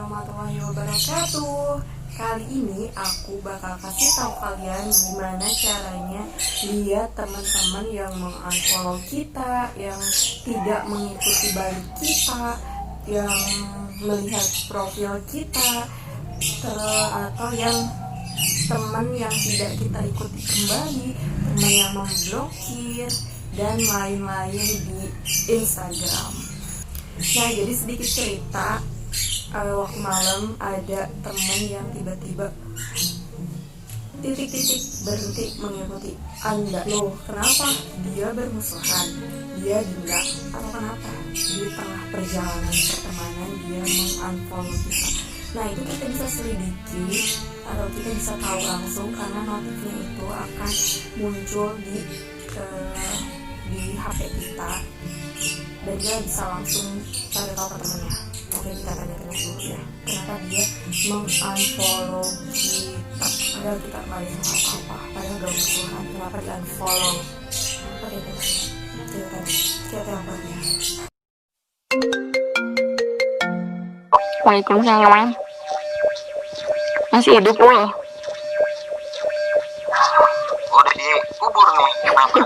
warahmatullahi wabarakatuh. Kali ini aku bakal kasih tahu kalian gimana caranya lihat teman-teman yang mengunfollow kita, yang tidak mengikuti balik kita, yang melihat profil kita, atau yang teman yang tidak kita ikuti kembali, teman yang memblokir, dan lain-lain di Instagram. Nah, jadi sedikit cerita, waktu malam ada teman yang tiba-tiba titik-titik berhenti mengikuti Anda. Loh, kenapa? Dia bermusuhan, dia dendam, atau kenapa? Di tengah perjalanan pertemanan dia mengunfollow kita. Nah, itu kita bisa selidiki atau kita bisa tahu langsung karena notifnya itu akan muncul di HP kita dan dia bisa langsung cari tahu ke temennya. Oke, kita tanya-tanya dulu ya, kenapa dia mengunfollow kita, padahal kita nggak ada apa-apa, padahal gak musuhan, kenapa dia unfollow. Oke, kita telepon ya. Waalaikumsalam. Masih hidup, Ul? Udah dikubur nih, kenapa?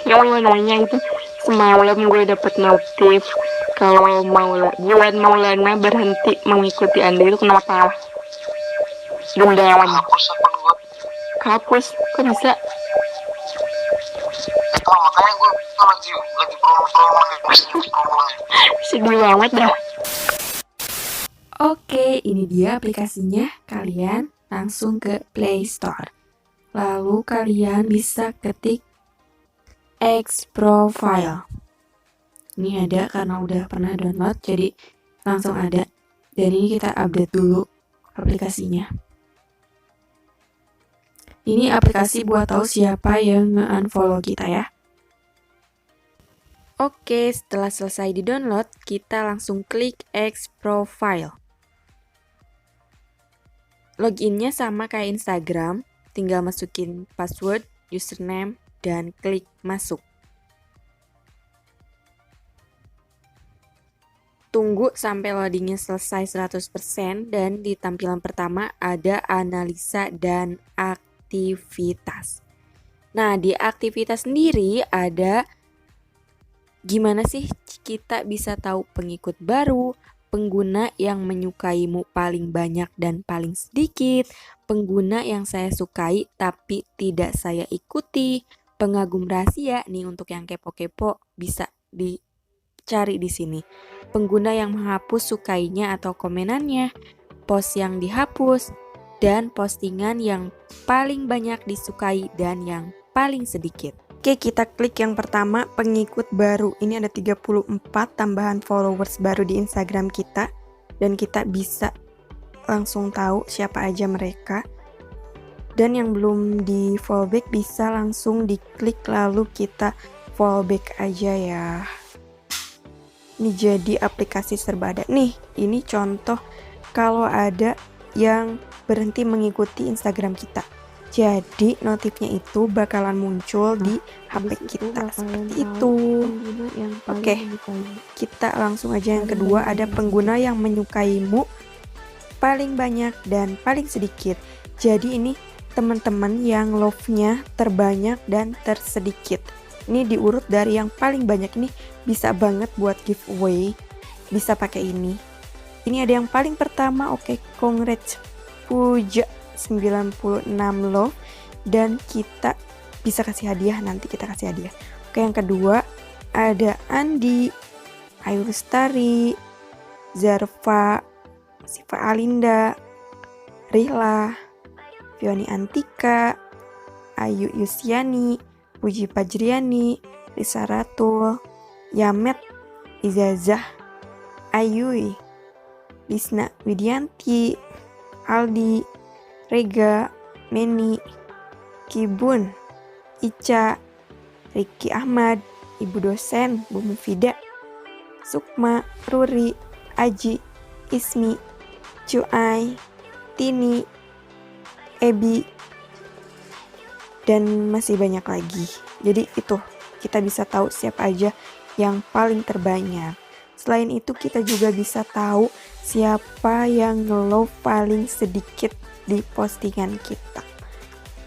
Ya Allah, namanya itu semalam gue dapet notif kalau Juan Maulana berhenti mengikuti Anda. Itu kenapa? Dendam. Hapus akun gue. Hapus? Kok bisa? Makanya gue lagi promo-promonya. Sedih banget dah. Oke, ini dia aplikasinya. Kalian langsung ke Play Store. Lalu kalian bisa ketik X Profile. Ini ada karena udah pernah download, jadi langsung ada. Dan ini kita update dulu aplikasinya. Ini aplikasi buat tahu siapa yang nge-unfollow kita ya. Oke, setelah selesai di-download, kita langsung klik X Profile. Loginnya sama kayak Instagram, tinggal masukin password, username, dan klik masuk. Tunggu sampai loadingnya selesai 100% dan di tampilan pertama ada analisa dan aktivitas. Nah, di aktivitas sendiri ada gimana sih kita bisa tahu pengikut baru, pengguna yang menyukaimu paling banyak dan paling sedikit, pengguna yang saya sukai tapi tidak saya ikuti, pengagum rahasia nih untuk yang kepo-kepo bisa dicari di sini. Pengguna yang menghapus sukainya atau komenannya, post yang dihapus, dan postingan yang paling banyak disukai dan yang paling sedikit. Oke, kita klik yang pertama, pengikut baru. Ini ada 34 tambahan followers baru di Instagram kita. Dan kita bisa langsung tahu siapa aja mereka. Dan yang belum di follow back bisa langsung diklik lalu kita follow back aja ya. Ini jadi aplikasi serba ada. Nih, ini contoh kalau ada yang berhenti mengikuti Instagram kita. Jadi notifnya itu bakalan muncul di HP kita seperti itu. Oke, kita langsung aja yang kedua, ada pengguna yang menyukaimu paling banyak dan paling sedikit. Jadi ini teman-teman yang love-nya terbanyak dan tersedikit. Ini diurut dari yang paling banyak, ini bisa banget buat giveaway. Bisa pakai ini. Ini ada yang paling pertama, oke, congrats Puja 96 love dan kita bisa kasih hadiah, nanti kita kasih hadiah. Oke, yang kedua ada Andi, Ayu Lestari, Zarfa, Siva Alinda, Rihla, Fioni Antika, Ayu Yusiani, Puji Pajriani, Risa Ratul, Yamet, Izazah, Ayui, Lisna Widianti, Aldi, Rega, Meni, Kibun, Ica, Riki Ahmad, Ibu dosen, Bu Mufida, Sukma, Ruri, Aji, Ismi, Cuai, Tini, Ebi, dan masih banyak lagi. Jadi itu kita bisa tahu siapa aja yang paling terbanyak. Selain itu kita juga bisa tahu siapa yang nge-love paling sedikit di postingan kita.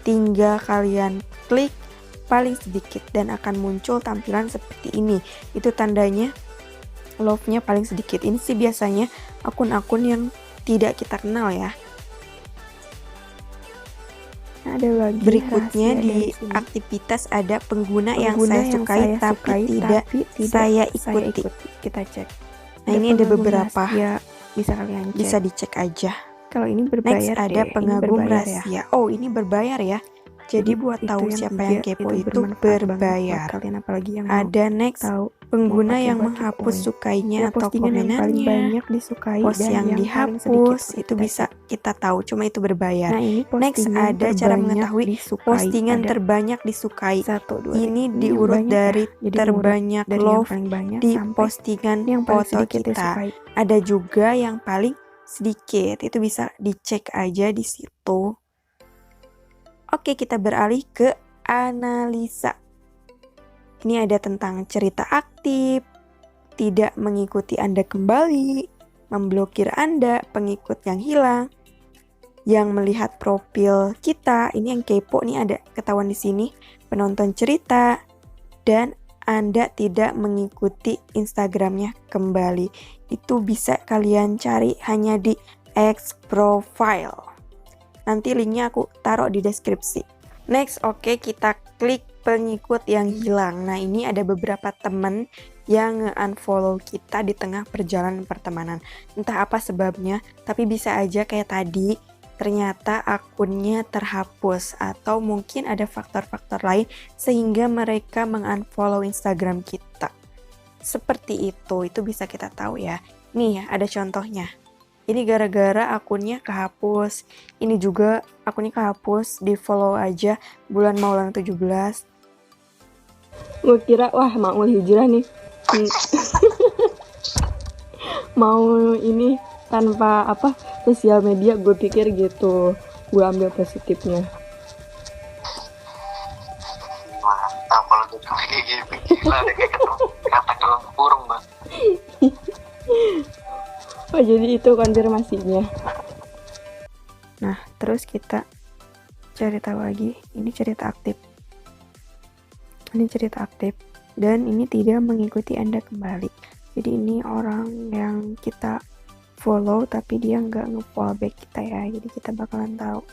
Tinggal kalian klik paling sedikit dan akan muncul tampilan seperti ini. Itu tandanya love-nya paling sedikit. Ini sih biasanya akun-akun yang tidak kita kenal ya. Ada lagi berikutnya di aktivitas ada pengguna yang saya sukai tapi tidak saya ikuti. Kita cek. Nah, ini ada beberapa. Ya, bisa kalian cek. Bisa dicek aja. Kalau ini berbayar. Next ada pengagum rahasia. Ya. Oh, ini berbayar ya. Jadi buat tahu siapa yang kepo itu berbayar. Kalian apalagi yang ada next tahu pengguna yang menghapus sukainya atau komenannya. Paling banyak disukai post dan yang dihapus itu bisa kita tahu, cuma itu berbayar. Nah, ini next ada cara mengetahui postingan terbanyak disukai. 1, 2, ini diurut dari terbanyak love di postingan yang foto kita. Ada juga yang paling sedikit, itu bisa dicek aja di situ. Oke, kita beralih ke analisa. Ini ada tentang cerita aktif, tidak mengikuti Anda kembali, memblokir Anda, pengikut yang hilang, yang melihat profil kita. Ini yang kepo nih, ada ketahuan di sini, penonton cerita, dan Anda tidak mengikuti Instagramnya kembali. Itu bisa kalian cari hanya di X profile. Nanti linknya aku taruh di deskripsi. Next, oke, kita klik pengikut yang hilang. Nah, ini ada beberapa temen yang nge-unfollow kita di tengah perjalanan pertemanan. Entah apa sebabnya, tapi bisa aja kayak tadi, ternyata akunnya terhapus. Atau mungkin ada faktor-faktor lain sehingga mereka meng-unfollow Instagram kita. Seperti itu bisa kita tahu ya. Nih ya, ada contohnya. Ini gara-gara akunnya kehapus. Ini juga akunnya kehapus, di follow aja bulan Maulana 17. Gue kira wah mau hijrah nih. Mau ini tanpa apa sosial media, gue pikir gitu. Gue ambil positifnya. Mantap kalau jadi kayak gitu. Gila deh, kayak kata dalam kurung, Bang. Oh, jadi itu konfirmasinya. Nah, terus kita cari tahu lagi. Ini cerita aktif. Ini cerita aktif. Dan ini tidak mengikuti Anda kembali. Jadi ini orang yang kita follow tapi dia nggak nge-follow back kita ya. Jadi kita bakalan tahu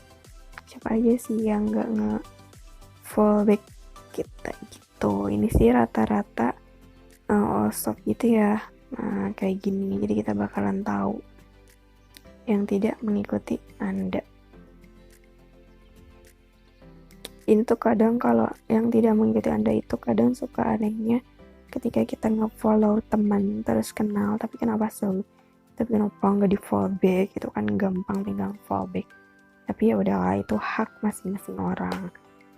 siapa aja sih yang nggak nge-follow back kita gitu. Ini sih rata-rata osok gitu ya. Nah, kayak gini. Jadi kita bakalan tahu yang tidak mengikuti Anda. Ini tuh kadang kalau yang tidak mengikuti Anda itu kadang suka anehnya ketika kita nge-follow teman terus kenal, tapi kenapa nggak di follow back, itu kan gampang tinggal follow back. Tapi ya udahlah, itu hak masing-masing orang.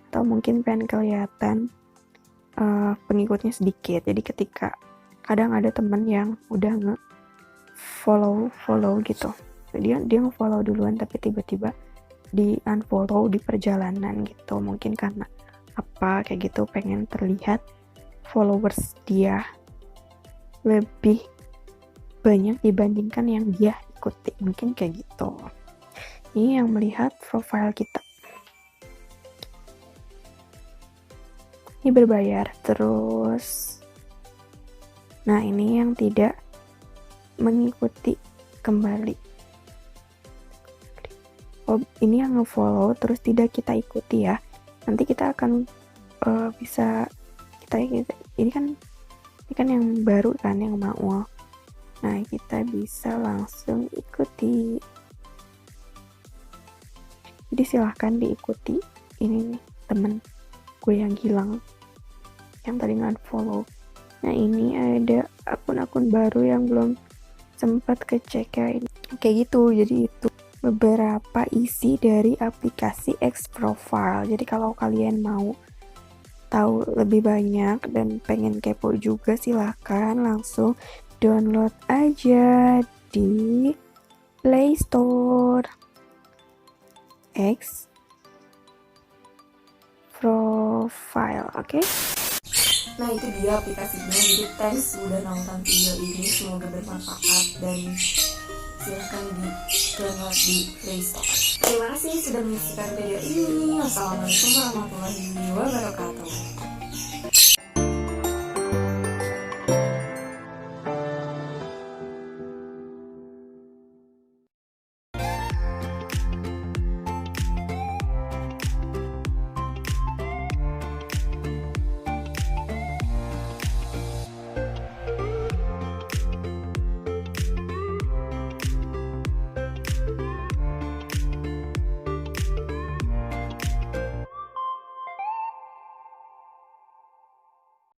Atau mungkin pengen kelihatan pengikutnya sedikit. Jadi ketika kadang ada temen yang udah nge-follow gitu. Dia nge-follow duluan tapi tiba-tiba di unfollow di perjalanan gitu. Mungkin karena apa kayak gitu, pengen terlihat followers dia lebih banyak dibandingkan yang dia ikuti. Mungkin kayak gitu. Ini yang melihat profile kita. Ini berbayar. Terus nah, ini yang tidak mengikuti kembali. Oh, ini yang nge-follow terus tidak kita ikuti ya. Nanti kita akan bisa ini kan yang baru kan, yang mau. Nah, kita bisa langsung ikuti. Jadi silahkan diikuti. Ini nih temen gue yang hilang, yang tadi nge-follow. Nah, ini ada akun-akun baru yang belum sempat kecek ya. Kayak gitu. Jadi itu beberapa isi dari aplikasi X Profile. Jadi kalau kalian mau tahu lebih banyak dan pengen kepo juga, silahkan langsung download aja di Play Store. X Profile, oke? Nah, itu dia aplikasinya. Jadi thanks udah nonton video ini, semoga bermanfaat dan silahkan di download di Play Store. Terima kasih sudah menyaksikan video ini. Wassalamualaikum warahmatullahi wabarakatuh.